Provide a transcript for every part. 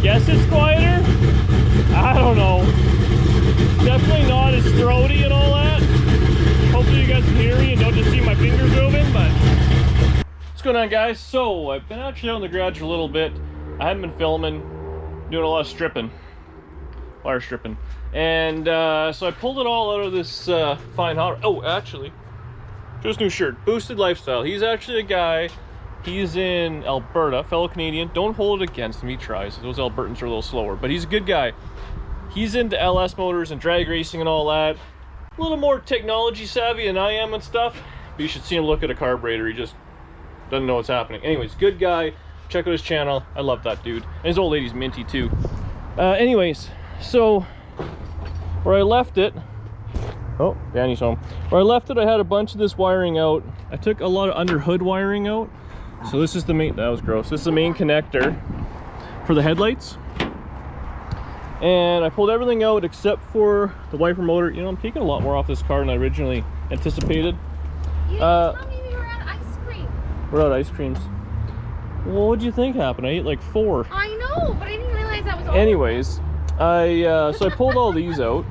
guess it's quieter. I don't know. Definitely not as throaty and all that. Hopefully you guys can hear me and don't just see my fingers moving, but what's going on, guys? So I've been actually out in the garage a little bit. I haven't been filming, doing a lot of stripping, wire stripping, and so I pulled it all out of this fine hot. Oh, actually, just new shirt, Boosted Lifestyle. He's actually a guy. He's in Alberta, fellow Canadian. Don't hold it against him. He tries. Those Albertans are a little slower, but he's a good guy. He's into LS motors and drag racing and all that. A little more technology savvy than I am and stuff. But you should see him look at a carburetor. He just doesn't know what's happening. Anyways, good guy. Check out his channel. I love that dude. And his old lady's minty too. Anyways, so where I left it, oh, Danny's home. Where I left it, I had a bunch of this wiring out. I took a lot of under hood wiring out. So this is the main, that was gross. This is the main connector for the headlights. And I pulled everything out except for the wiper motor. You know, I'm taking a lot more off this car than I originally anticipated. You didn't tell me we were out of ice cream. We're out of ice creams. Well, what'd you think happened? I ate like 4. I know, but I didn't realize that was all. Anyways, so I pulled all these out.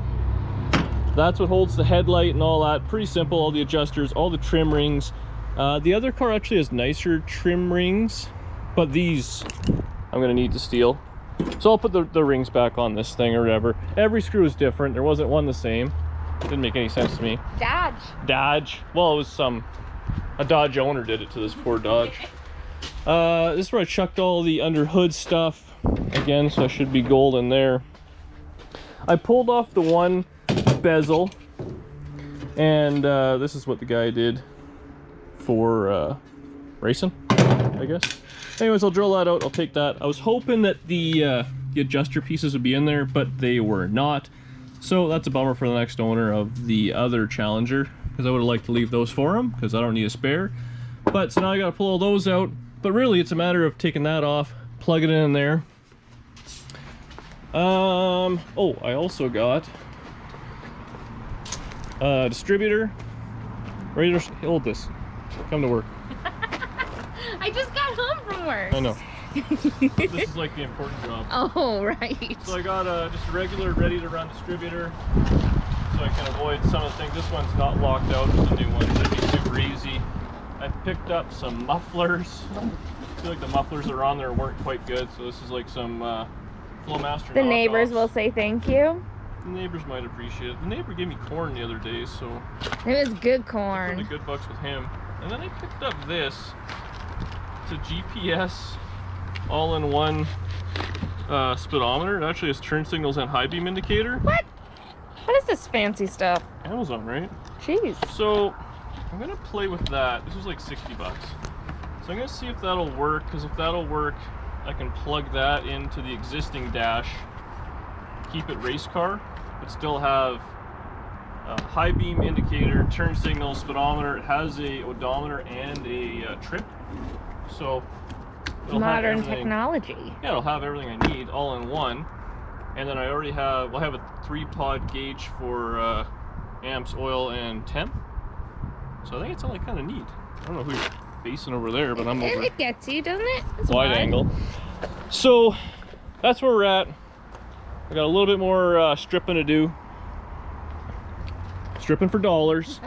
That's what holds the headlight and all that. Pretty simple, all the adjusters, all the trim rings. The other car actually has nicer trim rings, but these I'm gonna need to steal. So I'll put the rings back on this thing or whatever. Every screw is different. There wasn't one the same. Didn't make any sense to me. Dodge. Well, it was a Dodge owner did it to this poor Dodge. This is where I chucked all the under hood stuff again, so I should be golden there. I pulled off the one bezel, and this is what the guy did for racing, I guess. Anyways, I'll drill that out. I'll take that. I was hoping that the adjuster pieces would be in there, but they were not. So that's a bummer for the next owner of the other Challenger, because I would have liked to leave those for him, because I don't need a spare. But so now I got to pull all those out. But really, it's a matter of taking that off, plugging it in there. Oh, I also got a distributor. Ready to hold this. Come to work. I just got home from work. I know. This is like the important job. Oh, right. So I got just a regular ready to run distributor, so I can avoid some of the things. This one's not locked out with the new one. It should be super easy. I picked up some mufflers. I feel like the mufflers that are on there weren't quite good, so this is like some Flowmaster. The neighbors will say thank you. The neighbors might appreciate it. The neighbor gave me corn the other day, so it was good corn. The good bucks with him. And then I picked up this. It's a GPS all-in-one speedometer. It actually has turn signals and high beam indicator. What? What is this fancy stuff? Amazon, right? Jeez. So I'm gonna play with that. This was like 60 bucks. So I'm gonna see if that'll work, because if that'll work, I can plug that into the existing dash, keep it race car, but still have a high beam indicator, turn signal, speedometer. It has a odometer and a trip. So it'll modern technology. Yeah, it'll have everything I need all in one. And then I already have, well, I have a 3-pod gauge for amps, oil, and temp. So I think it's all like kind of neat. I don't know who you're facing over there, but I'm over. It gets you, doesn't it? It's wide angle. So that's where we're at. I got a little bit more stripping to do. Stripping for dollars.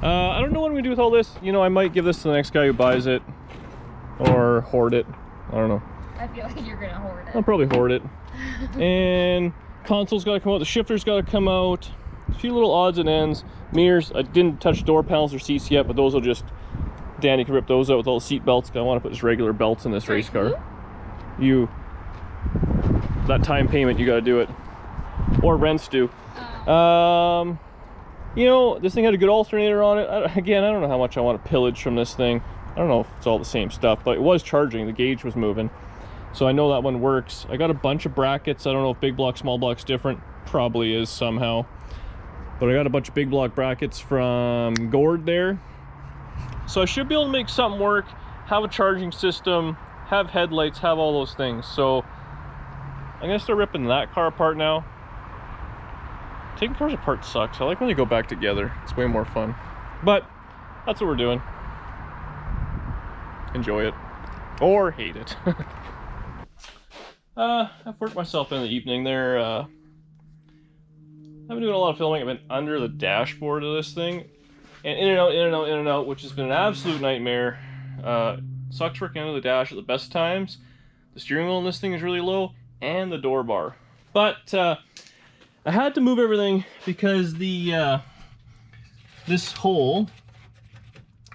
I don't know what I'm gonna do with all this. You know, I might give this to the next guy who buys it, or hoard it. I don't know. I feel like you're gonna hoard it. I'll probably hoard it. And console's got to come out. The shifter's got to come out. A few little odds and ends. Mirrors. I didn't touch door panels or seats yet, but those will just. Danny can rip those out with all the seat belts. I want to put just regular belts in this race car. You. That time payment, you got to do it. Or rents do. Oh. You know, this thing had a good alternator on it. Again, I don't know how much I want to pillage from this thing. I don't know if it's all the same stuff, but it was charging. The gauge was moving. So I know that one works. I got a bunch of brackets. I don't know if big block, small block's different. Probably is somehow. But I got a bunch of big block brackets from Gord there. So I should be able to make something work, have a charging system, have headlights, have all those things. So I'm gonna start ripping that car apart now. Taking cars apart sucks. I like when they go back together. It's way more fun. But that's what we're doing. Enjoy it. Or hate it. I've worked myself in the evening there. I've been doing a lot of filming. I've been under the dashboard of this thing, and in and out, in and out, in and out, which has been an absolute nightmare. Sucks working under the dash at the best times. The steering wheel in this thing is really low, and the door bar. But I had to move everything because the this hole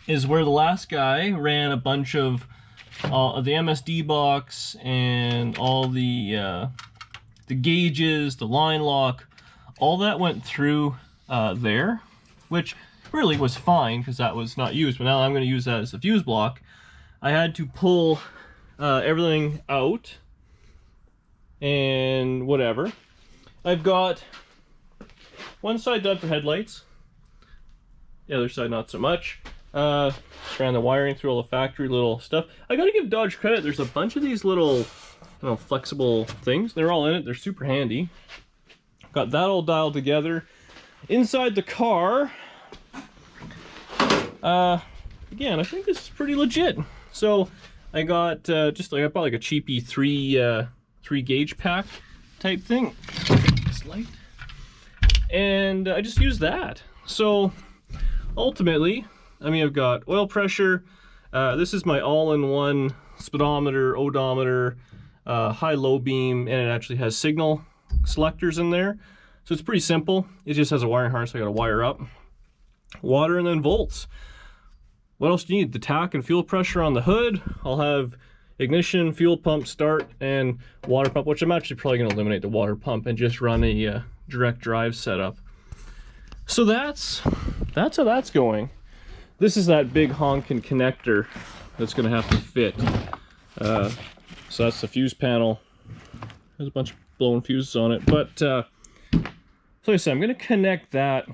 is where the last guy ran a bunch of the MSD box and all the gauges, the line lock, all that went through there, which really was fine because that was not used. But now I'm going to use that as the fuse block. I had to pull everything out and whatever. I've got one side done for headlights, the other side not so much. Ran the wiring through all the factory little stuff. I gotta give Dodge credit, there's a bunch of these little, you know, flexible things. They're all in it, they're super handy. Got that all dialed together. Inside the car, again, I think this is pretty legit. So I got I bought like a cheapy three gauge pack type thing. This light. And I just used that. So ultimately, I mean, I've got oil pressure. This is my all-in-one speedometer, odometer, high-low beam, and it actually has signal selectors in there. So it's pretty simple. It just has a wiring harness I gotta wire up. Water and then volts. What else do you need? The tach and fuel pressure on the hood. I'll have ignition, fuel pump, start, and water pump, which I'm actually probably gonna eliminate the water pump and just run a direct drive setup. So that's how that's going. This is that big honking connector that's going to have to fit. So that's the fuse panel. There's a bunch of blown fuses on it. But, so like I said, I'm going to connect that.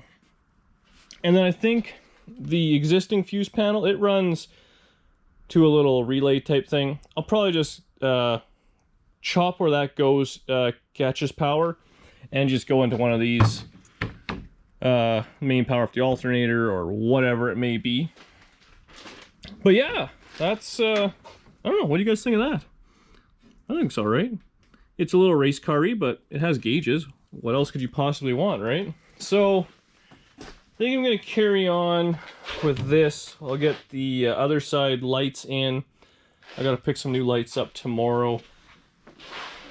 And then I think the existing fuse panel, it runs to a little relay type thing. I'll probably just chop where that goes, catches power, and just go into one of these main power for the alternator or whatever it may be. But yeah, that's I don't know, what do you guys think of that? I think it's all right. It's a little race car-y, but it has gauges. What else could you possibly want, right? So I think I'm going to carry on with this. I'll get the other side lights in. I got to pick some new lights up tomorrow.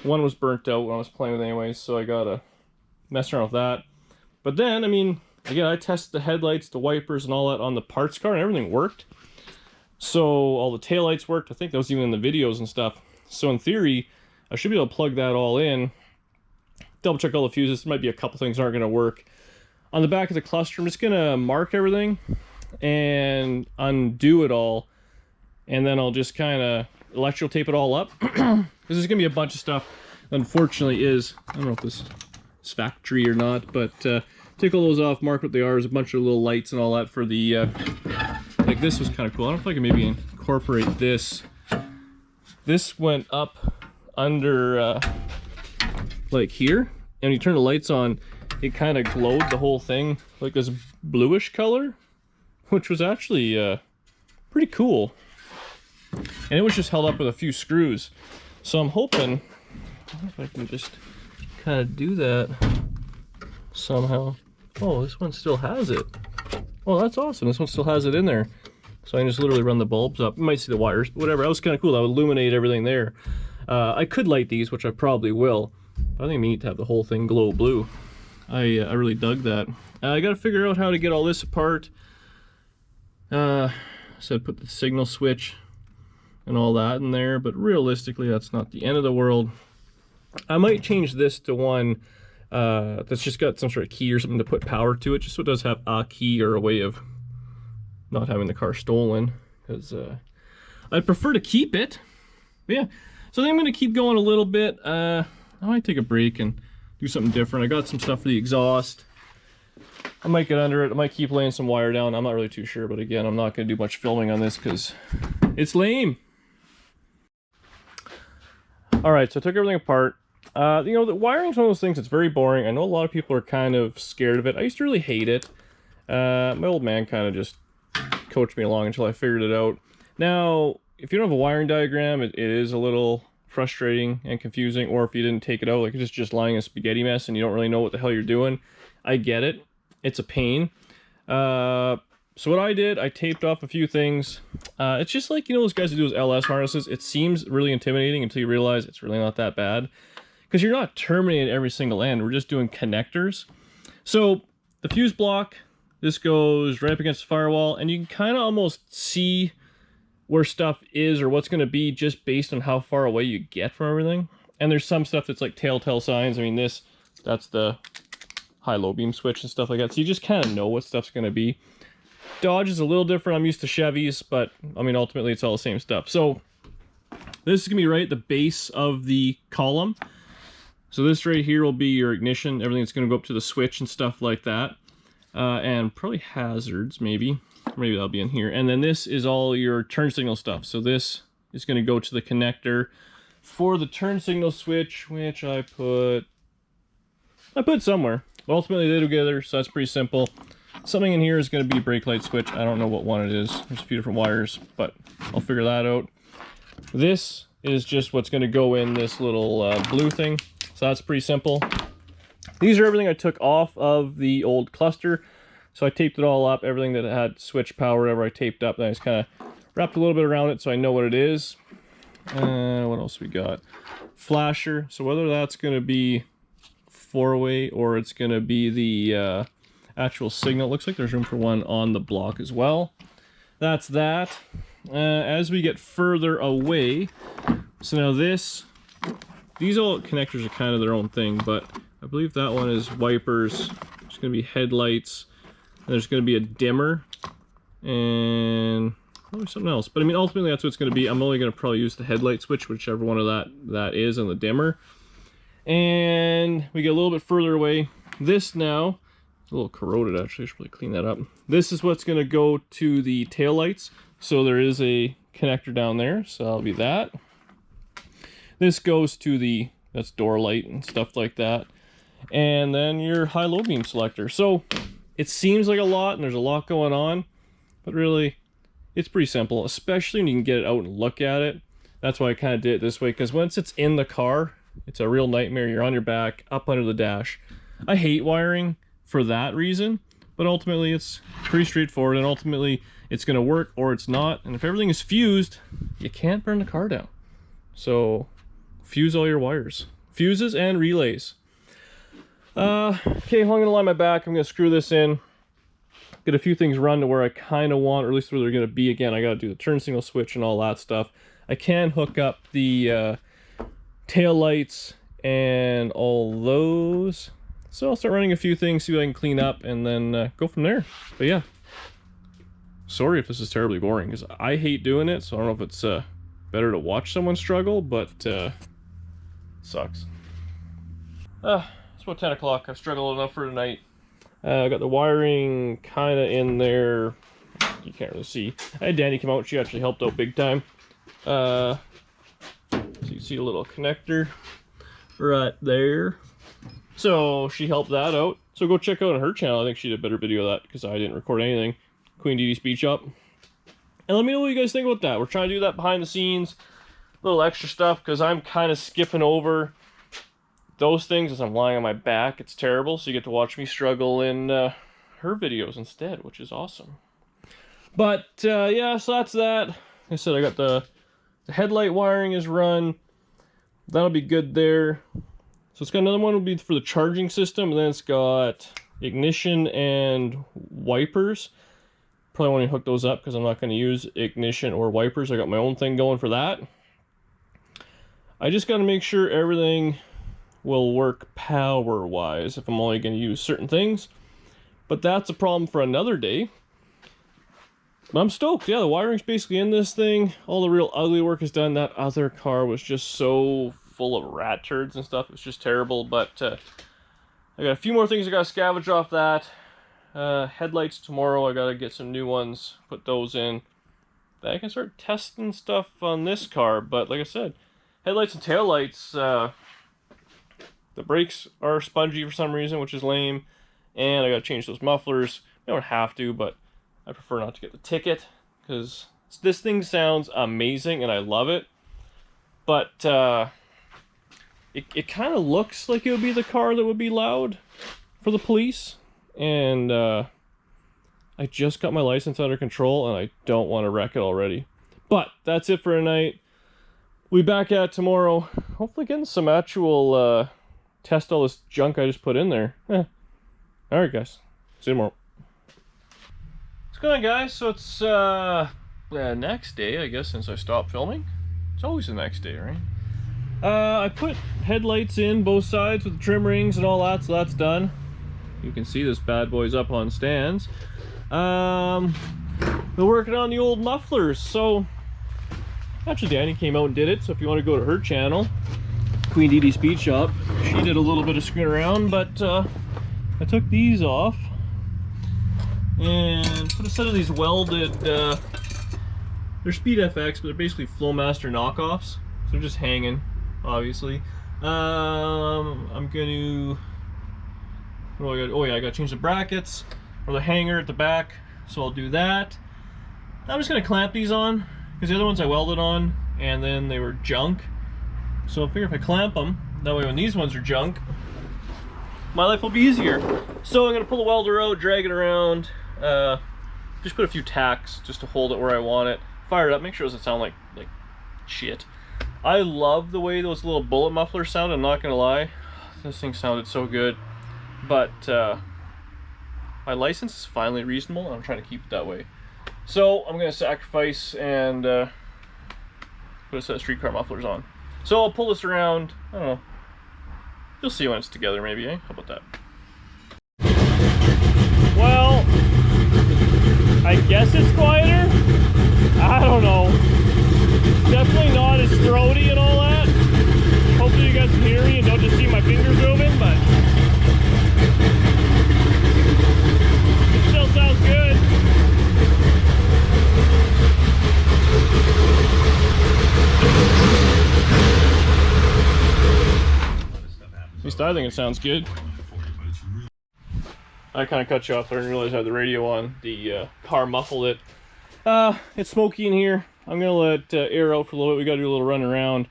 One was burnt out when I was playing with it anyways, so I got to mess around with that. But then, I mean, again, I tested the headlights, the wipers, and all that on the parts car, and everything worked. So all the taillights worked. I think that was even in the videos and stuff. So in theory, I should be able to plug that all in, double check all the fuses. There might be a couple things that aren't going to work. On the back of the cluster, I'm just going to mark everything and undo it all. And then I'll just kind of electrical tape it all up. Because there's going to be a bunch of stuff, unfortunately, I don't know if this is factory or not, but take all those off, mark what they are. There's a bunch of little lights and all that for the, like this was kind of cool. I don't know if I can maybe incorporate this. This went up under, like here, and you turn the lights on, it kind of glowed the whole thing like this bluish color, which was actually pretty cool. And it was just held up with a few screws. So I'm hoping, I don't know if I can just kind of do that somehow. Oh, this one still has it. Oh, that's awesome. This one still has it in there. So I can just literally run the bulbs up. You might see the wires, but whatever. That was kind of cool. That would illuminate everything there. I could light these, which I probably will. But I think we need to have the whole thing glow blue. I really dug that. I got to figure out how to get all this apart. So I put the signal switch and all that in there, but realistically, that's not the end of the world. I might change this to one that's just got some sort of key or something to put power to it, just so it does have a key or a way of not having the car stolen, because I'd prefer to keep it. But yeah, so I think I'm going to keep going a little bit. I might take a break and do something different. I got some stuff for the exhaust. I might get under it. I might keep laying some wire down. I'm not really too sure, but again, I'm not going to do much filming on this because it's lame. All right, so I took everything apart. You know, the wiring's one of those things that's very boring. I know a lot of people are kind of scared of it. I used to really hate it. My old man kind of just coached me along until I figured it out. Now, if you don't have a wiring diagram, it is a little frustrating and confusing, or if you didn't take it out, like it's just lying in a spaghetti mess and you don't really know what the hell you're doing. I get it. It's a pain. So what I did, I taped off a few things. It's just like, you know, those guys who do those LS harnesses. It seems really intimidating until you realize it's really not that bad. Because you're not terminating every single end. We're just doing connectors. So the fuse block, this goes right up against the firewall, and you can kind of almost see where stuff is or what's going to be just based on how far away you get from everything. And there's some stuff that's like telltale signs. I mean, that's the high-low beam switch and stuff like that. So you just kind of know what stuff's going to be. Dodge is a little different. I'm used to Chevys, but I mean, ultimately it's all the same stuff. So this is going to be right at the base of the column. So this right here will be your ignition, everything that's going to go up to the switch and stuff like that. And probably hazards, maybe. Maybe that'll be in here. And then this is all your turn signal stuff. So this is going to go to the connector for the turn signal switch, which I put somewhere. But ultimately they go together, so that's pretty simple. Something in here is going to be brake light switch. I don't know what one it is. There's a few different wires, but I'll figure that out. This is just what's going to go in this little blue thing. So that's pretty simple. These are everything I took off of the old cluster. So I taped it all up, everything that had switch power, whatever I taped up. Then I just kind of wrapped a little bit around it so I know what it is. What else we got? Flasher. So whether that's going to be 4-way or it's going to be the actual signal. It looks like there's room for one on the block as well. That's that. As we get further away, so now these all connectors are kind of their own thing, but I believe that one is wipers. There's going to be headlights. And there's going to be a dimmer and probably something else. But I mean, ultimately that's what it's going to be. I'm only going to probably use the headlight switch, whichever one of that is, and the dimmer. And we get a little bit further away. This now, a little corroded actually, I should probably clean that up. This is what's going to go to the tail lights. So there is a connector down there, so that'll be that. This goes to that's door light and stuff like that. And then your high-low beam selector. So it seems like a lot and there's a lot going on, but really it's pretty simple, especially when you can get it out and look at it. That's why I kind of did it this way, because once it's in the car, it's a real nightmare. You're on your back, up under the dash. I hate wiring for that reason, but ultimately it's pretty straightforward, and ultimately it's going to work or it's not. And if everything is fused, you can't burn the car down. So fuse all your wires, fuses and relays. Okay, I'm going to line my back. I'm going to screw this in, get a few things run to where I kind of want, or at least where they're going to be. Again, I got to do the turn signal switch and all that stuff. I can hook up the tail lights and all those. So I'll start running a few things, see what I can clean up, and then go from there. But yeah, sorry if this is terribly boring, because I hate doing it, so I don't know if it's better to watch someone struggle, but it sucks. It's about 10 o'clock. I've struggled enough for tonight. I got the wiring kind of in there. You can't really see. I had Danny come out. She actually helped out big time. So you see a little connector right there. So she helped that out. So go check out on her channel. I think she did a better video of that because I didn't record anything. Queen Dee Dee Speed Shop. And let me know what you guys think about that. We're trying to do that behind the scenes. Little extra stuff because I'm kind of skipping over those things as I'm lying on my back. It's terrible. So you get to watch me struggle in her videos instead, which is awesome. But yeah, so that's that. Like I said, I got the headlight wiring is run. That'll be good there. So it's got another one will be for the charging system, and then it's got ignition and wipers. Probably want to hook those up because I'm not going to use ignition or wipers. I got my own thing going for that. I just got to make sure everything will work power-wise if I'm only going to use certain things. But that's a problem for another day. But I'm stoked. Yeah, the wiring's basically in this thing. All the real ugly work is done. That other car was just so full of rat turds and stuff. It's just terrible. But I got a few more things I got to scavenge off that. Headlights tomorrow. I got to get some new ones. Put those in. Then I can start testing stuff on this car. But like I said, headlights and taillights, the brakes are spongy for some reason, which is lame. And I got to change those mufflers. I don't have to, but I prefer not to get the ticket because this thing sounds amazing and I love it. but it kind of looks like it would be the car that would be loud for the police, and I just got my license under control and I don't want to wreck it already. But that's it for tonight. We'll be back at it tomorrow, hopefully getting some actual test all this junk I just put in there. Alright guys, see you tomorrow. What's going on guys? So it's the next day, I guess, since I stopped filming. It's always the next day, right? I put headlights in both sides with the trim rings and all that, so that's done. You can see this bad boy's up on stands. We're working on the old mufflers, so actually Danny came out and did it, so if you want to go to her channel, Queen Dee Dee Speed Shop, she did a little bit of screwing around, but I took these off and put a set of these welded, they're Speed FX, but they're basically Flowmaster knockoffs, so they're just hanging, obviously. I'm gonna, what do I got? Oh yeah, I gotta change the brackets or the hanger at the back, so I'll do that. I'm just gonna clamp these on, because the other ones I welded on and then they were junk. So I figure if I clamp them, that way when these ones are junk, my life will be easier. So I'm gonna pull the welder out, drag it around, just put a few tacks just to hold it where I want it. Fire it up, make sure it doesn't sound like shit. I love the way those little bullet mufflers sound, I'm not gonna lie. This thing sounded so good. But my license is finally reasonable and I'm trying to keep it that way. So I'm gonna sacrifice and put a set of streetcar mufflers on. So I'll pull this around, I don't know. You'll see when it's together maybe, eh? How about that? Well, I guess it's quieter. I don't know. It's definitely not as throaty and all that. Hopefully you guys can hear me and don't just see my fingers moving, but it still sounds good. At least I think it sounds good. I kind of cut you off there and realized I had the radio on. The car muffled it. It's smoky in here. I'm gonna let air out for a little bit. We gotta do a little run around.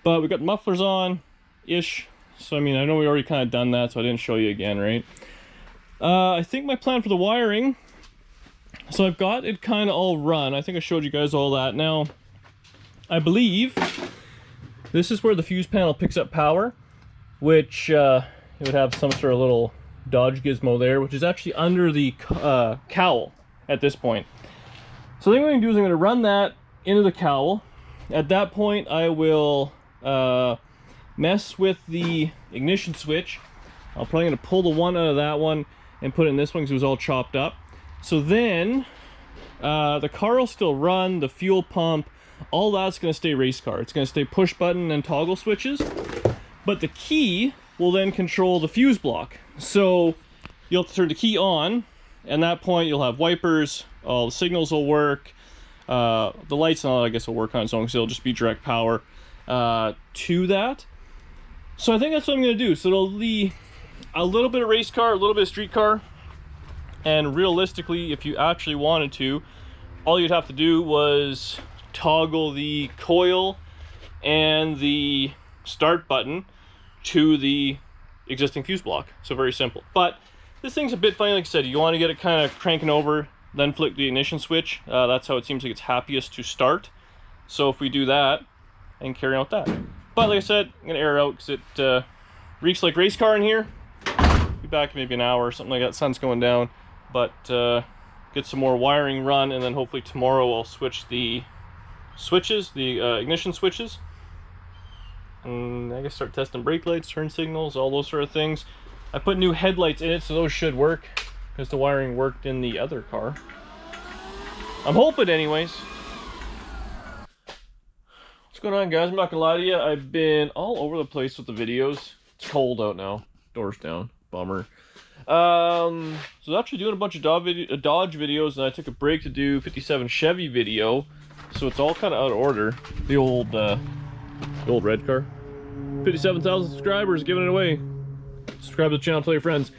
But we got the mufflers on-ish. So I mean, I know we already kind of done that, so I didn't show you again, right? I think my plan for the wiring, so I've got it kind of all run. I think I showed you guys all that. Now, I believe this is where the fuse panel picks up power, which it would have some sort of little Dodge gizmo there, which is actually under the cowl at this point. So the thing I'm going to do is I'm going to run that into the cowl. At that point, I will mess with the ignition switch. I'm probably going to pull the one out of that one and put it in this one because it was all chopped up. So then the car will still run, the fuel pump, all that's going to stay race car. It's going to stay push button and toggle switches. But the key will then control the fuse block. So you'll have to turn the key on, and at that point you'll have wipers, all the signals will work, the lights and all that I guess will work on its own because it'll just be direct power to that. So I think that's what I'm going to do. So it'll be a little bit of race car, a little bit of street car, and realistically, if you actually wanted to, all you'd have to do was toggle the coil and the start button to the existing fuse block. So very simple. But this thing's a bit funny, like I said. You want to get it kind of cranking over, then flick the ignition switch. That's how it seems like it's happiest to start. So if we do that and carry on with that. But like I said, I'm going to air out because it reeks like race car in here. Be back in maybe an hour or something like that. Sun's going down. But get some more wiring run, and then hopefully tomorrow I'll switch the switches, the ignition switches. And I guess start testing brake lights, turn signals, all those sort of things. I put new headlights in it, so those should work because the wiring worked in the other car. I'm hoping anyways. What's going on, guys? I'm not gonna lie to you, I've been all over the place with the videos. It's cold out now. Doors down. Bummer. So I was actually doing a bunch of Dodge videos, and I took a break to do 57 Chevy video. So it's all kind of out of order. The old red car. 57,000 subscribers, giving it away. Subscribe to the channel, tell your friends.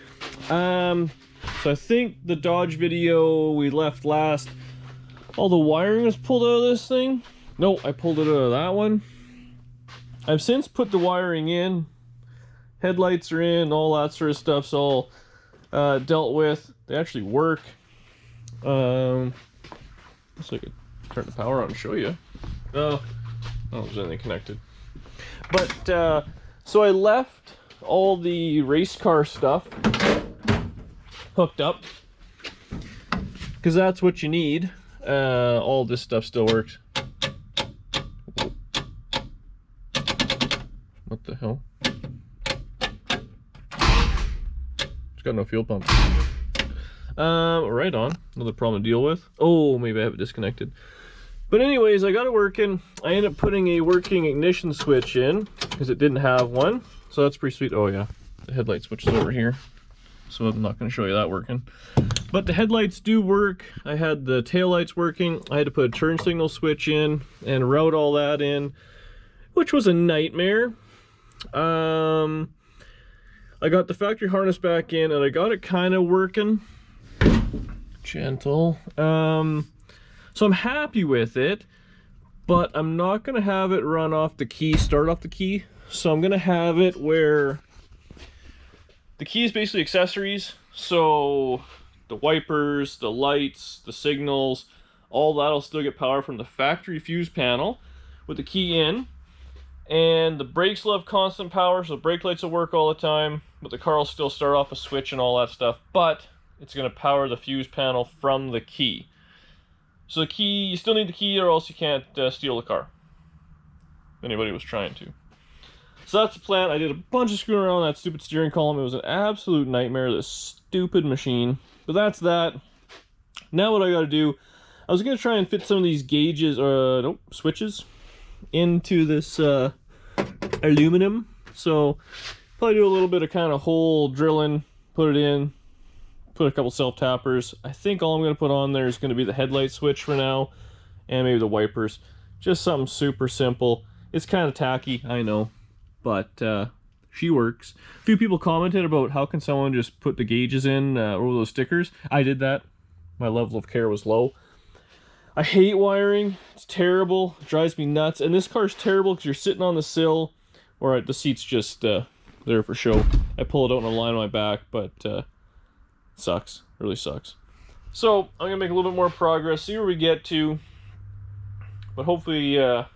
So I think the Dodge video we left last, all the wiring was pulled out of this thing. No, I pulled it out of that one. I've since put the wiring in. Headlights are in, all that sort of stuff's all dealt with. They actually work. So I could turn the power on and show you. Oh, I don't know if there's anything connected. But, so I left all the race car stuff hooked up, because that's what you need. All this stuff still works. What the hell? It's got no fuel pump. Right on. Another problem to deal with. Oh, maybe I have it disconnected. But anyways, I got it working. I ended up putting a working ignition switch in because it didn't have one. So that's pretty sweet. Oh yeah, the headlight switch is over here. So I'm not going to show you that working. But the headlights do work. I had the taillights working. I had to put a turn signal switch in and route all that in, which was a nightmare. I got the factory harness back in and I got it kind of working. Gentle. So I'm happy with it, but I'm not going to have it run off the key, start off the key. So I'm going to have it where the key is basically accessories. So the wipers, the lights, the signals, all that'll still get power from the factory fuse panel with the key in. And the brakes will have constant power, so the brake lights will work all the time, but the car will still start off a switch and all that stuff. But it's going to power the fuse panel from the key. So the key, you still need the key or else you can't steal the car. If anybody was trying to. So that's the plan. I did a bunch of screwing around that stupid steering column. It was an absolute nightmare, this stupid machine. But that's that. Now what I got to do, I was going to try and fit some of these gauges, or nope, switches, into this aluminum. So probably do a little bit of kind of hole drilling, put it in, put a couple self-tappers. I think all I'm going to put on there is going to be the headlight switch for now, and maybe the wipers. Just something super simple. It's kind of tacky, I know, but she works. A few people commented about how can someone just put the gauges in over those stickers. I did that. My level of care was low. I hate wiring. It's terrible. It drives me nuts. And this car's terrible because you're sitting on the sill, or the seat's just there for show. I pull it out and I line on my back, but sucks. Really sucks. So I'm gonna make a little bit more progress, see where we get to. But hopefully, yeah,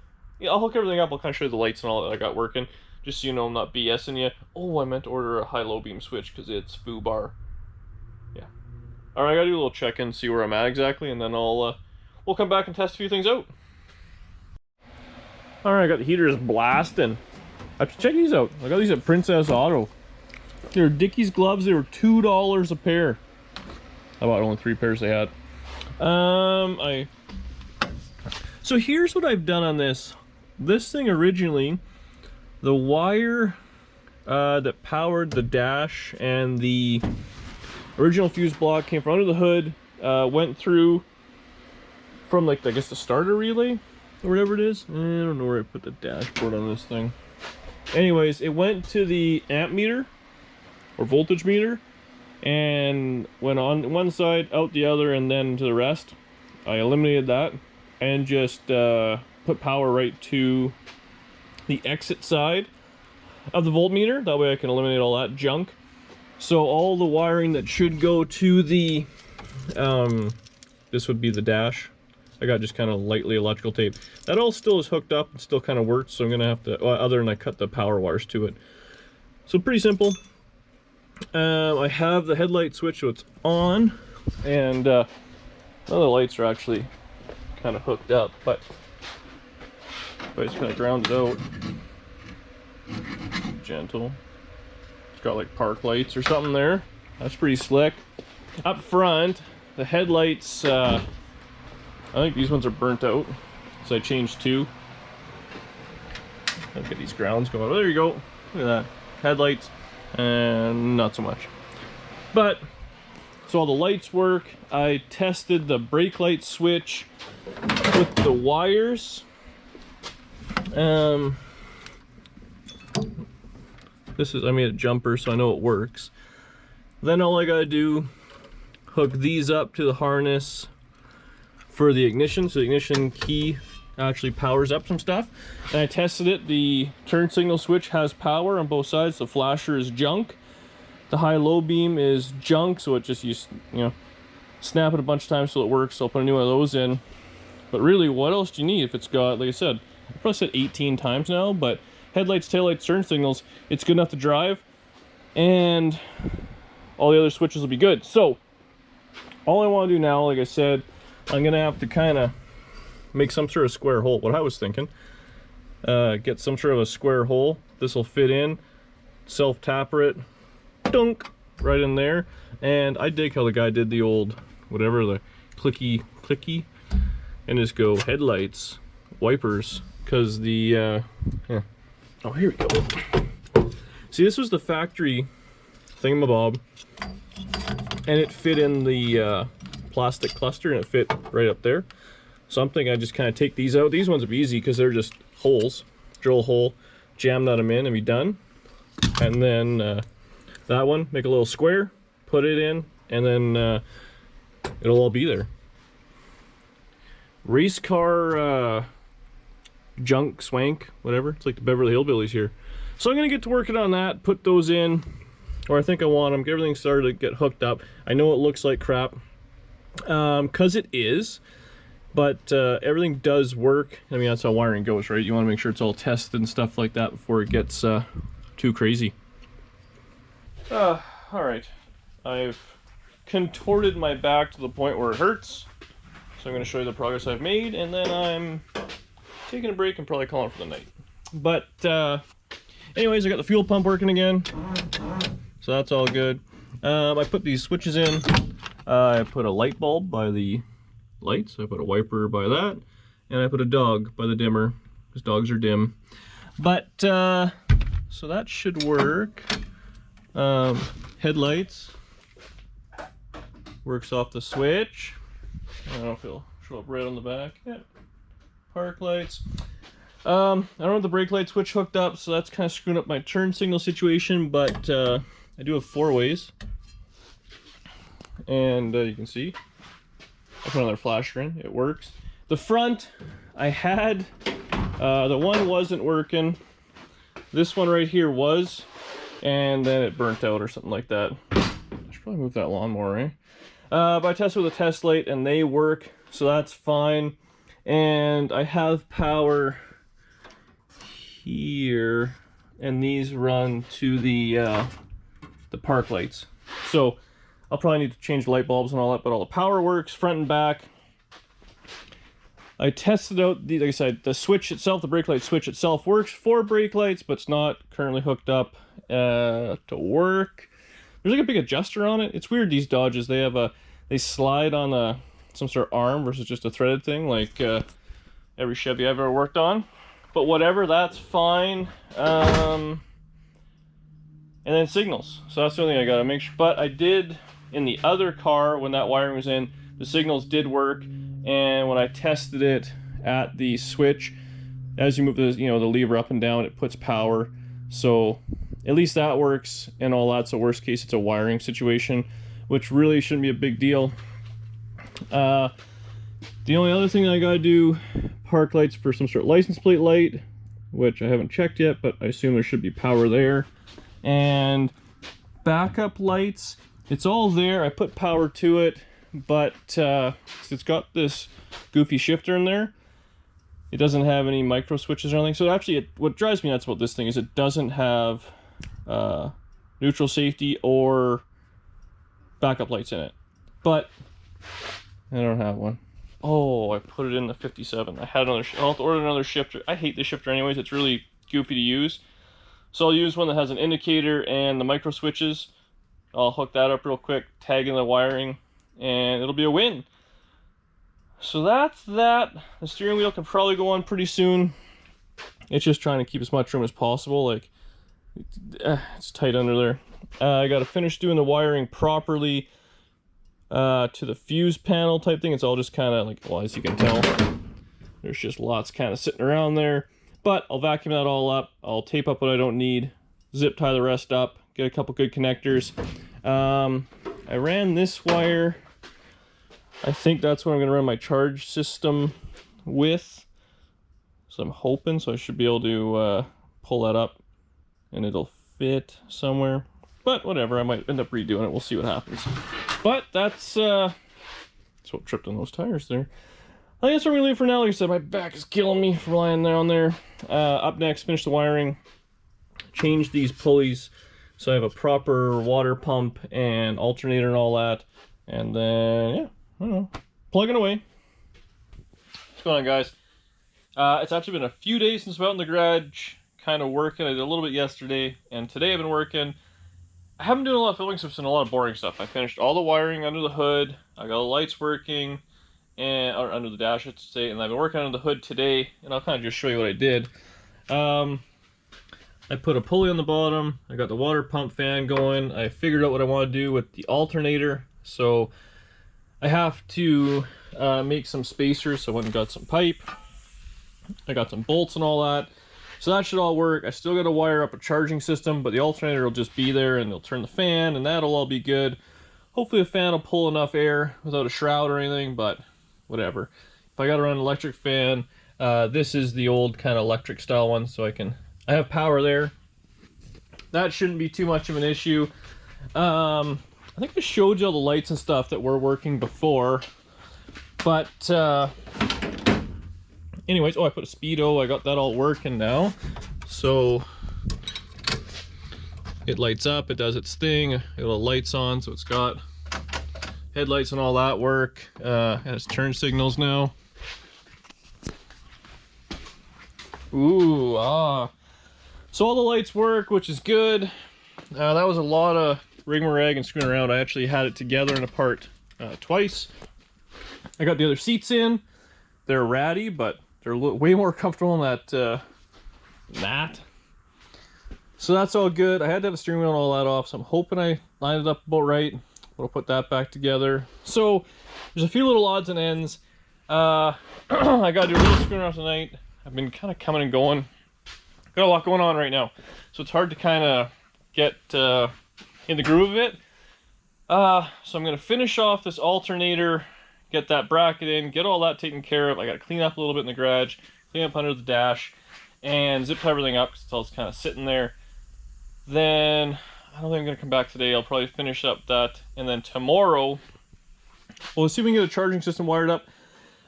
I'll hook everything up. I'll kind of show you the lights and all that I got working, just so you know I'm not BSing you. Oh, I meant to order a high-low beam switch because it's foobar. Yeah. All right, I gotta do a little check-in, see where I'm at exactly, and then we'll come back and test a few things out. All right, I got the heaters blasting. Check these out. I got these at Princess Auto. They're Dickies gloves. They were $2 a pair. I bought only 3 pairs they had. So here's what I've done on this. This thing originally, the wire that powered the dash and the original fuse block came from under the hood, went through from, like, I guess the starter relay or whatever it is. I don't know where I put the dashboard on this thing. Anyways, it went to the amp meter or voltage meter and went on one side, out the other, and then to the rest. I eliminated that and just put power right to the exit side of the voltmeter. That way I can eliminate all that junk. So all the wiring that should go to the this would be the dash. I got just kind of lightly electrical tape. That all still is hooked up and still kind of works, so I'm gonna have to, well, other than I cut the power wires to it. So pretty simple. I have the headlight switch, so it's on, and none of the lights are actually kind of hooked up, but I just kind of ground it out. Gentle. It's got like park lights or something there. That's pretty slick. Up front, the headlights, I think these ones are burnt out, so I changed 2. Let's get these grounds going. Oh, there you go. Look at that. Headlights, and not so much. But, so all the lights work. I tested the brake light switch with the wires. This is, I made a jumper so I know it works. Then all I gotta do, hook these up to the harness for the ignition. So the ignition key actually powers up some stuff. And I tested it. The turn signal switch has power on both sides. The flasher is junk. The high-low beam is junk, so it just, you know, snap it a bunch of times till it works. So I'll put a new one of those in. But really, what else do you need if it's got, like I said, I probably said 18 times now, but headlights, taillights, turn signals, it's good enough to drive, and all the other switches will be good. So all I want to do now, like I said, I'm gonna have to kind of make some sort of square hole. What I was thinking, get some sort of a square hole. This will fit in, self-tapper it, dunk, right in there. And I dig how the guy did the old, whatever, the clicky, and just go headlights, wipers, because the, yeah. Oh, here we go. See, this was the factory thingamabob, and it fit in the plastic cluster, and it fit right up there. So I'm thinking I just kind of take these out. These ones will be easy because they're just holes. Drill a hole, jam that them in, and be done. And then that one, make a little square, put it in, and then it'll all be there. Racecar junk, swank, whatever. It's like the Beverly Hillbillies here. So I'm gonna get to working on that, put those in, or I think I want them, get everything started to get hooked up. I know it looks like crap, because it is, but everything does work. I mean, that's how wiring goes, right? You want to make sure it's all tested and stuff like that before it gets too crazy. All right, I've contorted my back to the point where it hurts. So I'm going to show you the progress I've made, and then I'm taking a break and probably calling for the night. But anyways, I got the fuel pump working again, so that's all good. I put these switches in. I put a light bulb by the lights. I put a wiper by that, and I put a dog by the dimmer, because dogs are dim. But so that should work. Headlights works off the switch. I don't know if it'll show up red on the back. Yeah. Park lights. I don't have the brake light switch hooked up, so that's kind of screwing up my turn signal situation, but I do have 4 ways. And you can see, I put another flasher in, it works. The front, I had, the one wasn't working. This one right here was, and then it burnt out or something like that. I should probably move that lawnmower, eh? But I tested with a test light and they work, so that's fine. And I have power here, and these run to the park lights. So I'll probably need to change the light bulbs and all that, but all the power works front and back. I tested out the, like I said, the switch itself, the brake light switch itself works for brake lights, but it's not currently hooked up to work. There's like a big adjuster on it. It's weird, these Dodges, they have a, they slide on some sort of arm versus just a threaded thing, like every Chevy I've ever worked on. But whatever, that's fine. And then signals. So that's the only thing I gotta make sure. But I did, in the other car, when that wiring was in, the signals did work. And when I tested it at the switch, as you move the, you know, the lever up and down, it puts power. So at least that works and all that. So worst case, it's a wiring situation, which really shouldn't be a big deal. The only other thing I gotta do, park lights for some sort of license plate light, which I haven't checked yet, but I assume there should be power there. And backup lights, it's all there. I put power to it, but it's got this goofy shifter in there. It doesn't have any micro switches or anything. So actually, what drives me nuts about this thing is it doesn't have neutral safety or backup lights in it. But I don't have one. Oh, I put it in the 57. I had another. I'll have to order another shifter. I hate the shifter anyways. It's really goofy to use. So I'll use one that has an indicator and the micro switches. I'll hook that up real quick, tag in the wiring, and it'll be a win. So that's that. The steering wheel can probably go on pretty soon. It's just trying to keep as much room as possible. Like, it's tight under there. I got to finish doing the wiring properly to the fuse panel type thing. It's all just kind of like, well, as you can tell, there's just lots kind of sitting around there. But I'll vacuum that all up. I'll tape up what I don't need, zip tie the rest up, get a couple good connectors. I ran this wire. I think that's what I'm going to run my charge system with. So I'm hoping, so I should be able to pull that up and it'll fit somewhere. But whatever, I might end up redoing it. We'll see what happens. But that's what tripped on those tires there. I think that's what we're gonna leave for now. Like I said, my back is killing me for lying down there. Up next, finish the wiring, change these pulleys so I have a proper water pump and alternator and all that. And then, yeah, I don't know, plugging away. What's going on, guys? It's actually been a few days since I've been out in the garage, kind of working. I did a little bit yesterday, and today I've been working. I haven't been doing a lot of filming, so it's been a lot of boring stuff. I finished all the wiring under the hood. I got the lights working, or under the dash, I should say, and I've been working under the hood today, and I'll kind of just show you what I did. I put a pulley on the bottom. I got the water pump fan going. I figured out what I want to do with the alternator. So I have to make some spacers. So I went and got some pipe. I got some bolts and all that. So that should all work. I still got to wire up a charging system, but the alternator will just be there and they'll turn the fan and that'll all be good. Hopefully the fan will pull enough air without a shroud or anything, but whatever. If I got to run an electric fan, this is the old kind of electric style one, so I have power there. That shouldn't be too much of an issue. I think I showed you all the lights and stuff that were working before, but anyways, oh, I put a speedo. I got that all working now, so it lights up, it does its thing, it got lights on, so it's got headlights and all that work. It has turn signals now. Ooh, so all the lights work, which is good. That was a lot of rigmarole and screwing around. I actually had it together and apart twice. I got the other seats in. They're ratty, but they're way more comfortable than that mat. So that's all good. I had to have the steering wheel and all that off, so I'm hoping I lined it up about right. We'll put that back together. So there's a few little odds and ends. I got to do a little screwing around tonight. I've been kind of coming and going. Got a lot going on right now, so it's hard to kind of get in the groove of it. So I'm going to finish off this alternator, get that bracket in, get all that taken care of. I got to clean up a little bit in the garage, clean up under the dash, and zip tie everything up because it's all kind of sitting there. Then I don't think I'm going to come back today. I'll probably finish up that, and then tomorrow we'll see if we can get a charging system wired up.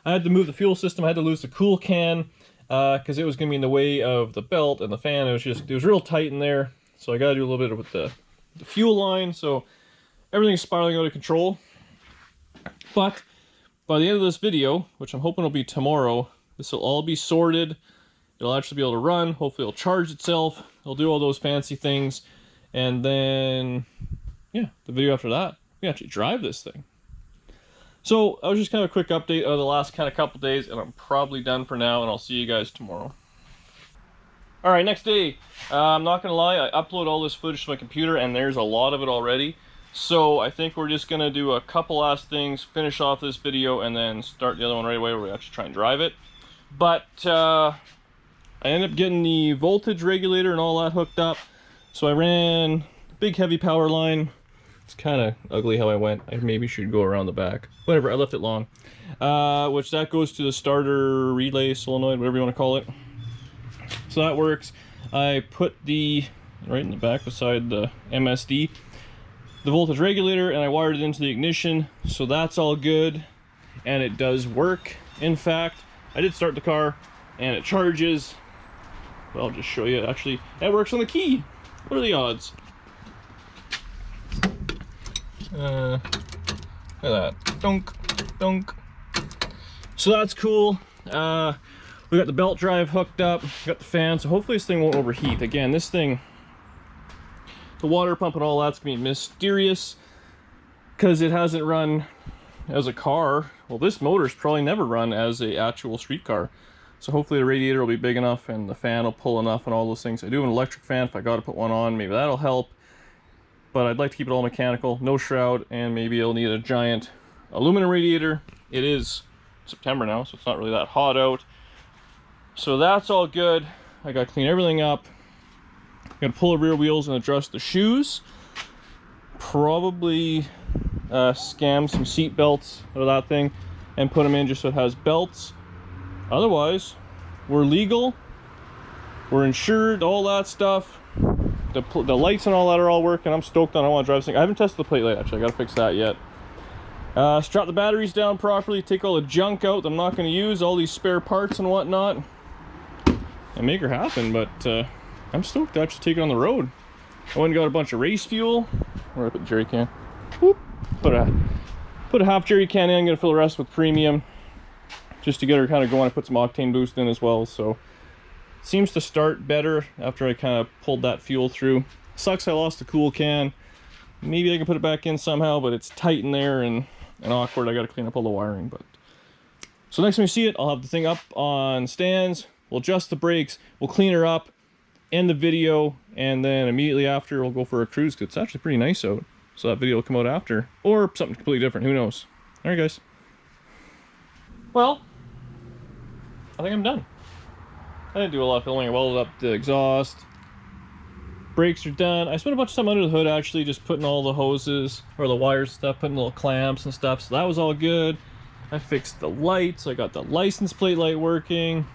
I had to move the fuel system. I had to lose the cool can because it was going to be in the way of the belt and the fan. It was real tight in there, so I got to do a little bit with the fuel line. So everything's spiraling out of control. But by the end of this video, which I'm hoping will be tomorrow, this will all be sorted. It'll actually be able to run. Hopefully it'll charge itself. It'll do all those fancy things. And then, yeah, the video after that, we actually drive this thing. So that was just kind of a quick update of the last kind of couple days, and I'm probably done for now, and I'll see you guys tomorrow. All right, next day. I'm not gonna lie, I upload all this footage to my computer, and there's a lot of it already. So I think we're just gonna do a couple last things, finish off this video, and then start the other one right away where we actually try and drive it. But I ended up getting the voltage regulator and all that hooked up. So I ran big heavy power line. It's kind of ugly how I went. I maybe should go around the back. Whatever, I left it long. Which that goes to the starter relay solenoid, whatever you want to call it. So that works. I put the, right in the back beside the MSD, the voltage regulator, and I wired it into the ignition. So that's all good. And it does work. In fact, I did start the car and it charges. Well, I'll just show you. Actually, that works on the key. What are the odds? Look at that. Dunk, dunk. So that's cool. We got the belt drive hooked up, got the fan, so hopefully this thing won't overheat. Again, this thing, the water pump and all that's gonna be mysterious because it hasn't run as a car. Well, this motor's probably never run as a actual street car. So hopefully the radiator will be big enough and the fan will pull enough and all those things. I do have an electric fan if I got to put one on, maybe that'll help. But I'd like to keep it all mechanical, no shroud, and maybe it'll need a giant aluminum radiator. It is September now, so it's not really that hot out. So that's all good. I got to clean everything up. Got to pull the rear wheels and adjust the shoes. Probably scam some seat belts out of that thing and put them in just so it has belts. Otherwise, we're legal, we're insured, all that stuff. The lights and all that are all working. I'm stoked on it. I want to drive this thing. I haven't tested the plate light actually. I gotta fix that yet. Strap the batteries down properly, take all the junk out that I'm not going to use, all these spare parts and whatnot, and make her happen. But I'm stoked to actually take it on the road. I went and got a bunch of race fuel. Where did I put the jerry can? Whoop. Put a half jerry can in. I'm going to fill the rest with premium just to get her kind of going. I put some octane boost in as well, so it seems to start better after I kind of pulled that fuel through. Sucks I lost the cool can. Maybe I can put it back in somehow, but it's tight in there and awkward. I got to clean up all the wiring. But so next time you see it, I'll have the thing up on stands. We'll adjust the brakes. We'll clean her up, end the video, and then immediately after we'll go for a cruise because it's actually pretty nice out. So that video will come out after, or something completely different. Who knows? All right, guys. Well, I think I'm done. I didn't do a lot of filming. I welded up the exhaust. Brakes are done. I spent a bunch of time under the hood actually, just putting all the hoses or the wires and stuff, putting little clamps and stuff, so that was all good. I fixed the lights. I got the license plate light working,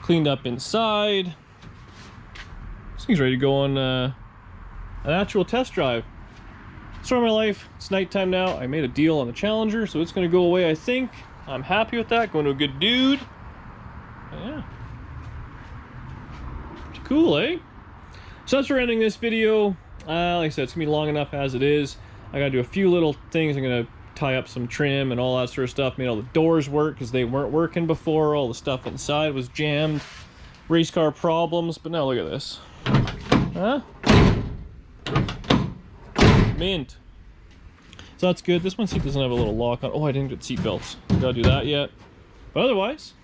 cleaned up inside. This thing's ready to go on an actual test drive. Story of my life. It's nighttime now. I made a deal on the Challenger, so it's going to go away, I think. I'm happy with that. Going to a good dude. Yeah. Pretty cool, eh? So that's where we're ending this video. Like I said, it's gonna be long enough as it is. I gotta do a few little things. I'm gonna tie up some trim and all that sort of stuff. Made all the doors work because they weren't working before. All the stuff inside was jammed. Race car problems, but now look at this. Huh? Mint. So that's good. This one seat doesn't have a little lock on. Oh, I didn't get seat belts. Gotta do that yet. But otherwise,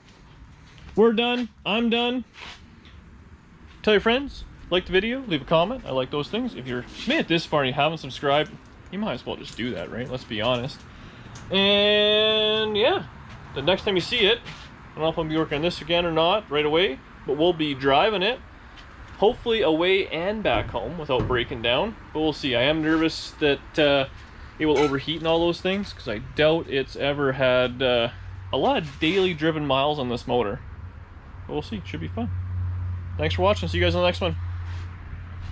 we're done. I'm done. Tell your friends. Like the video, leave a comment. I like those things. If you're made it this far and you haven't subscribed, you might as well just do that, right? Let's be honest. And yeah, the next time you see it, I don't know if I'm gonna be working on this again or not right away, but we'll be driving it, hopefully away and back home without breaking down. But we'll see. I am nervous that it will overheat and all those things because I doubt it's ever had a lot of daily driven miles on this motor. But we'll see. It should be fun. Thanks for watching. See you guys on the next one.